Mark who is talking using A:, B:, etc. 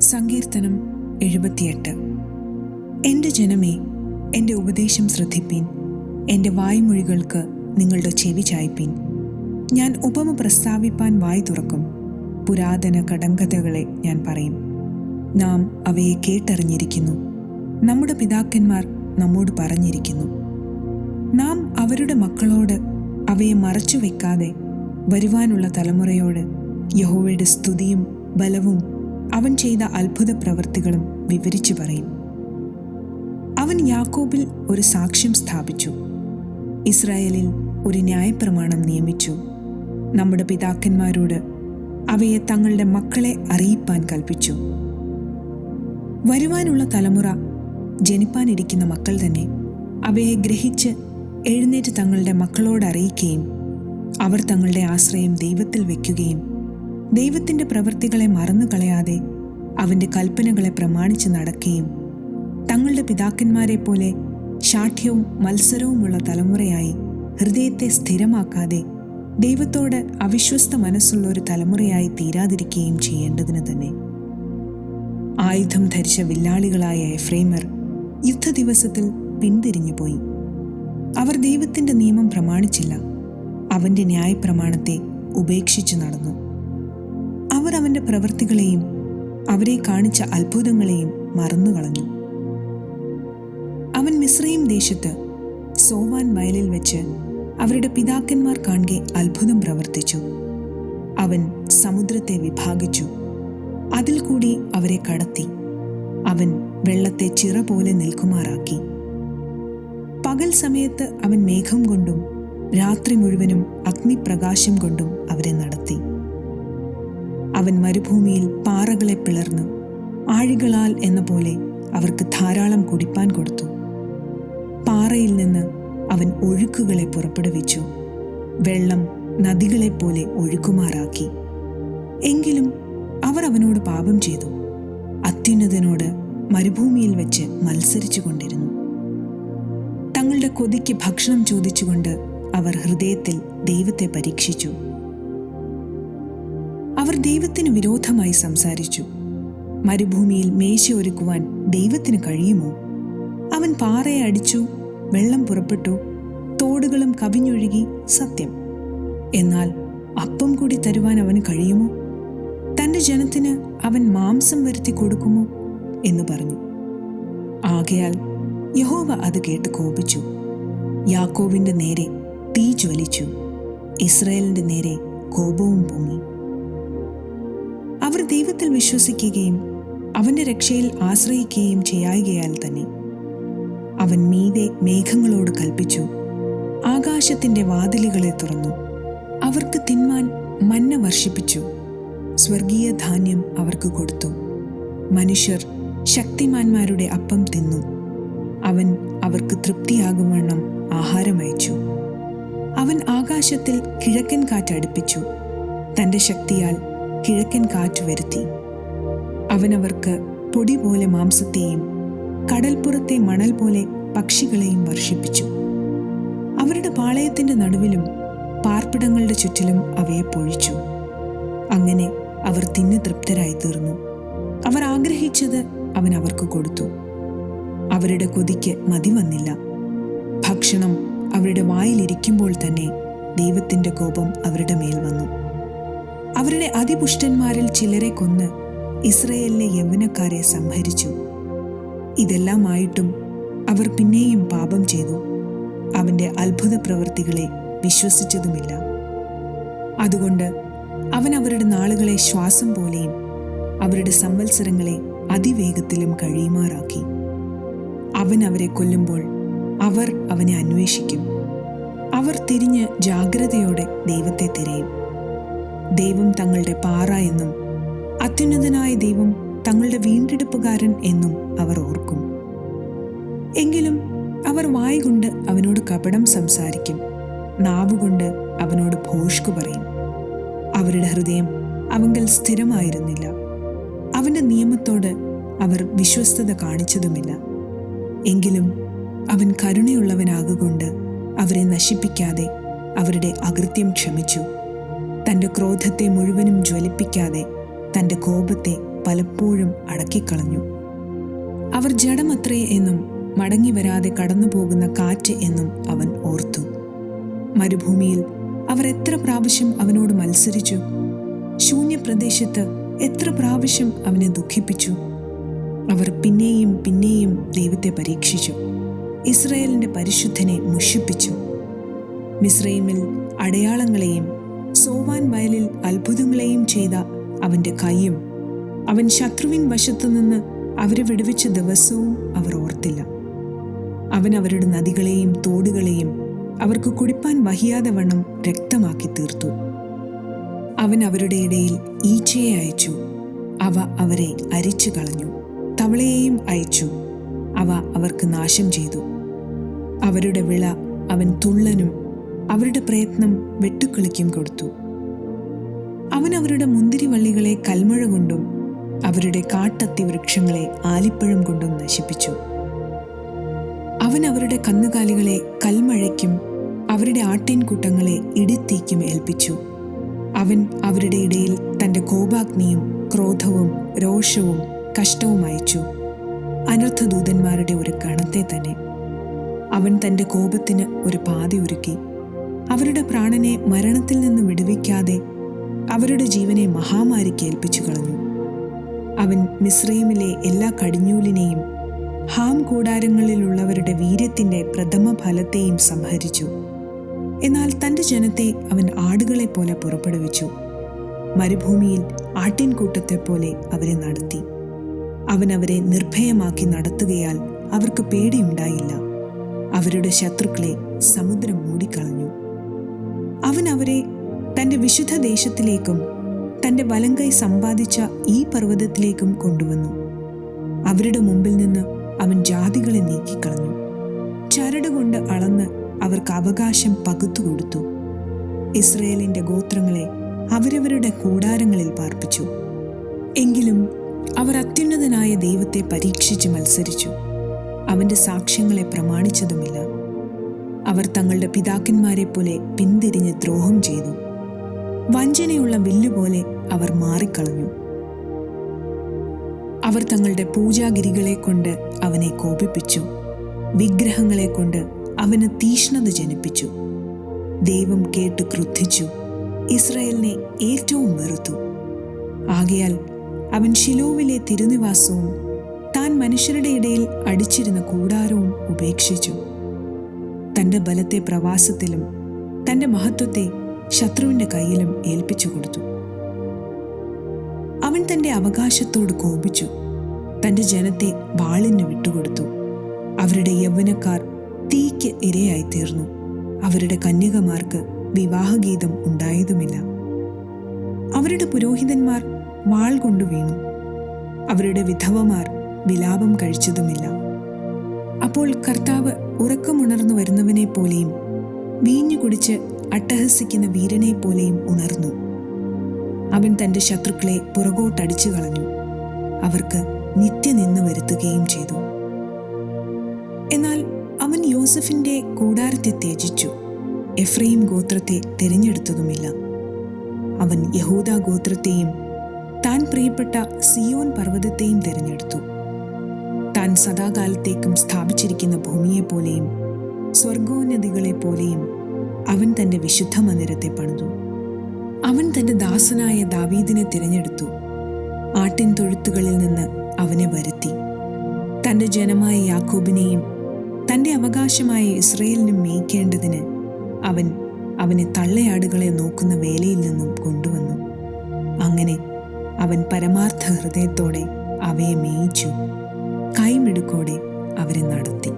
A: സങ്കീർത്തനം 78. എൻ്റെ ജനമേ, എൻ്റെ ഉപദേശം ശ്രദ്ധിപ്പീൻ, എൻ്റെ വായ്മൊഴികൾക്ക് നിങ്ങളുടെ ചെവി ചായ്പീൻ. ഞാൻ ഉപമ പ്രസ്താവിപ്പാൻ വായ് തുറക്കും, പുരാതന കടങ്കഥകളെ ഞാൻ പറയും. നാം അവയെ കേട്ടറിഞ്ഞിരിക്കുന്നു, നമ്മുടെ പിതാക്കന്മാർ നമ്മോട് പറഞ്ഞിരിക്കുന്നു. നാം അവരുടെ മക്കളോട് അവയെ മറച്ചു വയ്ക്കാതെ വരുവാനുള്ള തലമുറയോട് യഹോവയുടെ സ്തുതിയും ബലവും അവൻ ചെയ്ത അത്ഭുത പ്രവൃത്തികളും വിവരിച്ചു പറയും. അവൻ യാക്കോബിൽ ഒരു സാക്ഷ്യം സ്ഥാപിച്ചു, ഇസ്രായേലിൽ ഒരു ന്യായപ്രമാണം നിയമിച്ചു. നമ്മുടെ പിതാക്കന്മാരോട് അവയെ തങ്ങളുടെ മക്കളെ അറിയിപ്പാൻ കൽപ്പിച്ചു. വരുവാനുള്ള തലമുറ, ജനിപ്പാനിരിക്കുന്ന മക്കൾ തന്നെ അവയെ ഗ്രഹിച്ച് എഴുന്നേറ്റ് തങ്ങളുടെ മക്കളോട് അറിയിക്കുകയും അവർ തങ്ങളുടെ ആശ്രയം ദൈവത്തിൽ വയ്ക്കുകയും ദൈവത്തിൻ്റെ പ്രവൃത്തികളെ മറന്നുകളയാതെ അവൻ്റെ കൽപ്പനകളെ പ്രമാണിച്ച് നടക്കുകയും തങ്ങളുടെ പിതാക്കന്മാരെ പോലെ ശാഠ്യവും മത്സരവുമുള്ള തലമുറയായി ഹൃദയത്തെ സ്ഥിരമാക്കാതെ ദൈവത്തോട് അവിശ്വസ്ത മനസ്സുള്ള ഒരു തലമുറയായി തീരാതിരിക്കുകയും ചെയ്യേണ്ടതിന് തന്നെ. ആയുധം ധരിച്ച വില്ലാളികളായ എഫ്രൈമർ യുദ്ധദിവസത്തിൽ പിന്തിരിഞ്ഞുപോയി. അവർ ദൈവത്തിൻ്റെ നിയമം പ്രമാണിച്ചില്ല, അവൻ്റെ ന്യായപ്രമാണത്തെ ഉപേക്ഷിച്ചു നടന്നു. അവർ അവൻ്റെ പ്രവൃത്തികളെയും അവരെ കാണിച്ച അത്ഭുതങ്ങളെയും മറന്നുകളഞ്ഞു. അവൻ മിസ്രയീം ദേശത്ത് സോവാൻ വയലിൽ വെച്ച് അവരുടെ പിതാക്കന്മാർ കാണെ അത്ഭുതം പ്രവർത്തിച്ചു. അവൻ സമുദ്രത്തെ വിഭാഗിച്ചു, അതിൽ കൂടി അവരെ കടത്തി. അവൻ വെള്ളത്തെ ചിറ പോലെ നിൽക്കുമാറാക്കി. പകൽ സമയത്ത് അവൻ മേഘം കൊണ്ടും രാത്രി മുഴുവനും അഗ്നിപ്രകാശം കൊണ്ടും അവരെ നടത്തി. അവൻ മരുഭൂമിയിൽ പാറകളെ പിളർന്ന് ആഴികളാൽ എന്ന പോലെ അവർക്ക് ധാരാളം കുടിപ്പാൻ കൊടുത്തു. പാറയിൽ നിന്ന് അവൻ ഒഴുക്കുകളെ പുറപ്പെടുവിച്ചു, വെള്ളം നദികളെപ്പോലെ ഒഴുക്കുമാറാക്കി. എങ്കിലും അവർ അവനോട് പാപം ചെയ്തു, അത്യുന്നതനോട് മരുഭൂമിയിൽ വെച്ച് മത്സരിച്ചു കൊണ്ടിരുന്നു. തങ്ങളുടെ കൊതിക്ക് ഭക്ഷണം ചോദിച്ചുകൊണ്ട് അവർ ഹൃദയത്തിൽ ദൈവത്തെ പരീക്ഷിച്ചു. അവർ ദൈവത്തിന് വിരോധമായി സംസാരിച്ചു. മരുഭൂമിയിൽ മേശ ഒരുക്കുവാൻ ദൈവത്തിന് കഴിയുമോ? അവൻ പാറയെ അടിച്ചു, വെള്ളം പുറപ്പെട്ടു, തോടുകളും കവിഞ്ഞൊഴുകി, സത്യം. എന്നാൽ അപ്പം കൂടി തരുവാൻ അവന് കഴിയുമോ? തൻ്റെ ജനത്തിന് അവൻ മാംസം വരുത്തി കൊടുക്കുമോ എന്ന് പറഞ്ഞു. ആകയാൽ യഹോവ അത് കേട്ട് കോപിച്ചു. യാക്കോബിൻ്റെ നേരെ തീ ജ്വലിച്ചു, ഇസ്രായേലിൻ്റെ നേരെ കോപവും പൊങ്ങി. അവർ ദൈവത്തിൽ വിശ്വസിക്കുകയും അവൻ്റെ രക്ഷയിൽ ആശ്രയിക്കുകയും ചെയ്യായികയാൽ തന്നെ അവൻ മീതെ മേഘങ്ങളോട് കൽപ്പിച്ചു, ആകാശത്തിൻ്റെ വാതിലുകളെ തുറന്നു. അവർക്ക് തിന്മാൻ മന്ന വർഷിപ്പിച്ചു, സ്വർഗീയ ധാന്യം അവർക്ക് കൊടുത്തു. മനുഷ്യർ ശക്തിമാന്മാരുടെ അപ്പം തിന്നു. അവൻ അവർക്ക് തൃപ്തിയാകുവണ്ണം ആഹാരം അയച്ചു. അവൻ ആകാശത്തിൽ കിഴക്കൻ കാറ്റടുപ്പിച്ചു, തൻ്റെ ശക്തിയാൽ കിഴക്കൻ കാറ്റ് വരുത്തി. അവനവർക്ക് പൊടി പോലെ മാംസത്തെയും കടൽപ്പുറത്തെ മണൽ പോലെ പക്ഷികളെയും വർഷിപ്പിച്ചു. അവരുടെ പാളയത്തിൻ്റെ നടുവിലും പാർപ്പിടങ്ങളുടെ ചുറ്റിലും അവയെ പൊഴിച്ചു. അങ്ങനെ അവർ തിന്നു തൃപ്തരായി തീർന്നു. അവർ ആഗ്രഹിച്ചത് അവൻ അവർക്ക് കൊടുത്തു. അവരുടെ കൊതിക്ക് മതി വന്നില്ല. ഭക്ഷണം അവരുടെ വായിലിരിക്കുമ്പോൾ തന്നെ ദൈവത്തിൻ്റെ കോപം അവരുടെ മേൽ വന്നു. അവരുടെ അതിപുഷ്ടന്മാരിൽ ചിലരെ കൊന്ന് ഇസ്രായേലിലെ യൗവനക്കാരെ സംഹരിച്ചു. ഇതെല്ലാമായിട്ടും അവർ പിന്നെയും പാപം ചെയ്തു, അവൻ്റെ അത്ഭുത പ്രവൃത്തികളെ വിശ്വസിച്ചതുമില്ല. അതുകൊണ്ട് അവൻ അവരുടെ നാളുകളെ ശ്വാസം പോലെയും അവരുടെ സംവത്സരങ്ങളെ അതിവേഗത്തിലും കഴിയുമാറാക്കി. അവൻ അവരെ കൊല്ലുമ്പോൾ അവർ അവനെ അന്വേഷിക്കും. അവർ തിരിഞ്ഞ് ജാഗ്രതയോടെ ദൈവത്തെ തിരയും. ദൈവം തങ്ങളുടെ പാറ എന്നും അത്യുന്നതനായ ദൈവം തങ്ങളുടെ വീണ്ടെടുപ്പുകാരൻ എന്നും അവർ ഓർക്കും. എങ്കിലും അവർ വായ്കൊണ്ട് അവനോട് കപടം സംസാരിക്കും, നാവുകൊണ്ട് അവനോട് ഭോഷ്കു പറയും. അവരുടെ ഹൃദയം അവങ്കൽ സ്ഥിരമായിരുന്നില്ല, അവൻ്റെ നിയമത്തോട് അവർ വിശ്വസ്തത കാണിച്ചതുമില്ല. എങ്കിലും അവൻ കരുണയുള്ളവനാകൊണ്ട് അവരെ നശിപ്പിക്കാതെ അവരുടെ അകൃത്യം ക്ഷമിച്ചു. തൻ്റെ ക്രോധത്തെ മുഴുവനും ജ്വലിപ്പിക്കാതെ തൻ്റെ കോപത്തെ പലപ്പോഴും അടക്കിക്കളഞ്ഞു. അവർ ജഡമത്രേ എന്നും മടങ്ങി വരാതെ കടന്നുപോകുന്ന കാറ്റ് എന്നും അവൻ ഓർത്തു. മരുഭൂമിയിൽ അവർ എത്ര പ്രാവശ്യം അവനോട് മത്സരിച്ചു. ശൂന്യപ്രദേശത്ത് എത്ര പ്രാവശ്യം അവനെ ദുഃഖിപ്പിച്ചു. അവർ പിന്നെയും പിന്നെയും ദൈവത്തെ പരീക്ഷിച്ചു, ഇസ്രായേലിന്റെ പരിശുദ്ധനെ മുഷിപ്പിച്ചു. മിസ്രയീമിൽ അടയാളങ്ങളെയും സോവാൻ വയലിൽ അത്ഭുതങ്ങളെയും ചെയ്ത അവന്റെ കൈയും അവൻ ശത്രുവിൻ വശത്തുനിന്ന് അവരെ വിടുവിച്ച ദിവസവും അവർ ഓർത്തില്ല. അവൻ അവരുടെ നദികളെയും തോടുകളെയും അവർക്ക് കുടിപ്പാൻ വഹിയാതെ വണ്ണം രക്തമാക്കി തീർത്തു. അവൻ അവരുടെ ഇടയിൽ ഈച്ചയെ അയച്ചു, അവ അവരെ അരിച്ചു കളഞ്ഞു. തവളയെയും അയച്ചു, അവ അവർക്ക് നാശം ചെയ്തു. അവരുടെ വിള അവൻ തുള്ളനും അവരുടെ പ്രയത്നം വെട്ടുക്കിളിക്കും കൊടുത്തു. അവൻ അവരുടെ മുന്തിരിവള്ളികളെ കൽമഴ കൊണ്ടും അവരുടെ കാട്ടത്തി വൃക്ഷങ്ങളെ ആലിപ്പഴം കൊണ്ടും നശിപ്പിച്ചു. അവൻ അവരുടെ കന്നുകാലികളെ കൽമഴയ്ക്കും അവരുടെ ആട്ടിൻകൂട്ടങ്ങളെ ഇടിത്തീക്കും ഏൽപ്പിച്ചു. അവൻ അവരുടെ ഇടയിൽ തൻ്റെ കോപാഗ്നിയും ക്രോധവും രോഷവും കഷ്ടവും അയച്ചു, അനർത്ഥദൂതന്മാരുടെ ഒരു ഗണത്തെ തന്നെ. അവൻ തൻ്റെ കോപത്തിന് ഒരു പാത ഒരുക്കി, അവരുടെ പ്രാണനെ മരണത്തിൽ നിന്ന് വിടുവിക്കാതെ അവരുടെ ജീവനെ മഹാമാരിക്ക് ഏൽപ്പിച്ചു കളഞ്ഞു. അവൻ മിസ്രയീമിലെ എല്ലാ കടിഞ്ഞൂലിനെയും ഹാം കൂടാരങ്ങളിലുള്ളവരുടെ വീര്യത്തിൻ്റെ പ്രഥമ ഫലത്തെയും സംഹരിച്ചു. എന്നാൽ തൻ്റെ ജനത്തെ അവൻ ആടുകളെപ്പോലെ പുറപ്പെടുവിച്ചു. മരുഭൂമിയിൽ ആട്ടിൻകൂട്ടത്തെപ്പോലെ അവരെ നടത്തി. അവൻ അവരെ നിർഭയമാക്കി നടത്തുകയാൽ അവർക്ക് പേടിയുണ്ടായില്ല. അവരുടെ ശത്രുക്കളെ സമുദ്രം മൂടിക്കളഞ്ഞു. അവൻ അവരെ തൻ്റെ വിശുദ്ധ ദേശത്തിലേക്കും തൻ്റെ വലങ്കൈ സമ്പാദിച്ച ഈ പർവ്വതത്തിലേക്കും കൊണ്ടുവന്നു. അവരുടെ മുമ്പിൽ നിന്ന് അവൻ ജാതികളെ നീക്കിക്കളഞ്ഞു. ചരട് കൊണ്ട് അളന്ന് അവർക്ക് അവകാശം പകുത്തുകൊടുത്തു. ഇസ്രായേലിൻ്റെ ഗോത്രങ്ങളെ അവരവരുടെ കൂടാരങ്ങളിൽ പാർപ്പിച്ചു. എങ്കിലും അവർ അത്യുന്നതനായ ദൈവത്തെ പരീക്ഷിച്ച് മത്സരിച്ചു, അവൻ്റെ സാക്ഷ്യങ്ങളെ പ്രമാണിച്ചതുമില്ല. അവർ തങ്ങളുടെ പിതാക്കന്മാരെ പോലെ പിന്തിരിഞ്ഞ് ദ്രോഹം ചെയ്തു. വഞ്ചനയുള്ള വില്ലുപോലെ അവർ മാറിക്കളഞ്ഞു. അവർ തങ്ങളുടെ പൂജാഗിരികളെ കൊണ്ട് അവനെ കോപിപ്പിച്ചു, വിഗ്രഹങ്ങളെ കൊണ്ട് അവന് തീഷ്ണത ജനിപ്പിച്ചു. ദൈവം കേട്ട് ക്രുദ്ധിച്ചു, ഇസ്രായേലിനെ ഏറ്റവും വെറുത്തു. ആകയാൽ അവൻ ശിലോവിലെ തിരുനിവാസവും താൻ മനുഷ്യരുടെ ഇടയിൽ അടിച്ചിരുന്ന കൂടാരവും ഉപേക്ഷിച്ചു. തൻ്റെ ബലത്തെ പ്രവാസത്തിലും തൻ്റെ മഹത്വത്തെ ശത്രുവിൻ്റെ കയ്യിലും ഏൽപ്പിച്ചു കൊടുത്തു. അവൻ തൻ്റെ അവകാശത്തോട് കോപിച്ചു, തൻ്റെ ജനത്തെ വാളിന് വിട്ടുകൊടുത്തു. അവരുടെ യൗവനക്കാർ തീയ്ക്ക് ഇരയായിത്തീർന്നു. അവരുടെ കന്യകമാർക്ക് വിവാഹഗീതം ഉണ്ടായതുമില്ല. അവരുടെ പുരോഹിതന്മാർ വാൾ കൊണ്ടു വീണു. അവരുടെ വിധവമാർ വിലാപം കഴിച്ചതുമില്ല. അപ്പോൾ കർത്താവ് ഉറക്കമുണർന്നു വരുന്നവനെ പോലെയും വീഞ്ഞു കുടിച്ച് അട്ടഹസിക്കുന്ന വീരനെ പോലെയും ഉണർന്നു. അവൻ തൻ്റെ ശത്രുക്കളെ പുറകോട്ടടിച്ചു കളഞ്ഞു, അവർക്ക് നിത്യനിന്ദ വരുത്തുകയും ചെയ്തു. എന്നാൽ അവൻ യോസഫിൻ്റെ കൂടാരത്തെ ത്യജിച്ചു, എഫ്രയീം ഗോത്രത്തെ തിരഞ്ഞെടുത്തതുമില്ല. അവൻ യഹൂദാ ഗോത്രത്തെയും താൻ പ്രിയപ്പെട്ട സിയോൻ പർവ്വതത്തെയും തിരഞ്ഞെടുത്തു. താൻ സദാകാലത്തേക്കും സ്ഥാപിച്ചിരിക്കുന്ന ഭൂമിയെപ്പോലെയും സ്വർഗോന്നതികളെപ്പോലെയും അവൻ തൻ്റെ വിശുദ്ധ മന്ദിരത്തെ പണിതു. അവൻ തൻ്റെ ദാസനായ ദാവീദിനെ തിരഞ്ഞെടുത്തു, ആട്ടിൻ തൊഴുത്തുകളിൽ നിന്ന് അവനെ വരുത്തി. തൻ്റെ ജനമായ യാക്കോബിനെയും തൻ്റെ അവകാശമായ ഇസ്രായേലിനും മേയ്ക്കേണ്ടതിന് അവൻ അവനെ തള്ളയാടുകളെ നോക്കുന്ന വേലയിൽ നിന്നും കൊണ്ടുവന്നു. അങ്ങനെ അവൻ പരമാർത്ഥ ഹൃദയത്തോടെ അവയെ മേയിച്ചു, കൈമിടുക്കോടെ അവരെ നടത്തി.